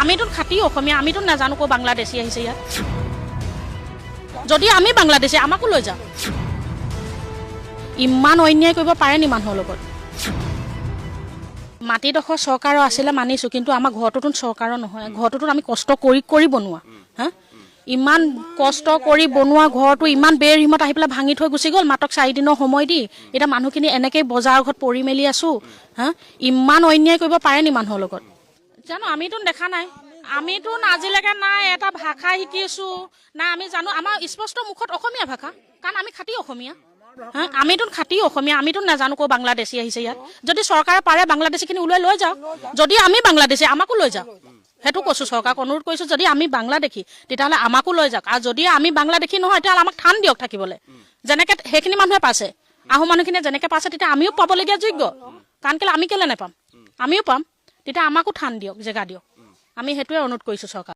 আমিতো খাটি অসমীয়া, আমিতো নাজানো ক বাংলাদেশী আহিছে ইয়াত। যদি আমি বাংলাদেশী আমাকো লৈ যাওক। ইমান অন্যায় কৰিব পাৰে নি মানুহৰ লগত? মাটিডোখৰ চৰকাৰৰ আছিলে মানিছোঁ, কিন্তু আমাৰ ঘৰটোতো চৰকাৰৰ নহয়, ঘৰটোতো আমি কষ্ট কৰি বনোৱা। হা, ইমান কষ্ট কৰি বনোৱা ঘৰটো ইমান বেৰ হিমত আহি পেলাই ভাঙি থৈ গুচি গ'ল মাত্ৰ 4 দিনৰ সময় দি। এতিয়া মানুহখিনি এনেকৈ বজাৰৰ ঘৰত পৰি মেলি আছোঁ। হা, ইমান অন্যায় কৰিব পাৰে নি মানুহৰ লগত? জানো আমিতো দেখা নাই, আমিতো আজিলৈকে নাই এটা ভাষা শিকিছোঁ না আমি জানো। আমাৰ স্পষ্ট মুখত অসমীয়া ভাষা, কাৰণ আমি খাটি অসমীয়া। হা, আমিতো খাটি অসমীয়া, আমিতো নাজানো ক বাংলাদেশী আহিছে ইয়াত। যদি চৰকাৰে পাৰে বাংলাদেশীখিনি ওলাই লৈ যাওক। যদি আমি বাংলাদেশী আমাকো লৈ যাওক, সেইটো কৈছোঁ। চৰকাৰক অনুৰোধ কৰিছোঁ, যদি আমি বাংলাদেশী তেতিয়াহ'লে আমাকো লৈ যাওক। আৰু যদি আমি বাংলাদেশী নহয় তেতিয়াহ'লে আমাক থান দিয়ক থাকিবলৈ, যেনেকৈ সেইখিনি মানুহে পাইছে। আহোম মানুহখিনিয়ে যেনেকৈ পাইছে তেতিয়া আমিও পাবলগীয়া যোগ্য। কাৰণ কেলৈ আমি কেলৈ নাপাম? আমিও পাম। তেতিয়া আমাকো থান দিয়ক, জেগা দিয়ক। আমি সেইটোৱে অনুৰোধ কৰিছোঁ চৰকাৰ।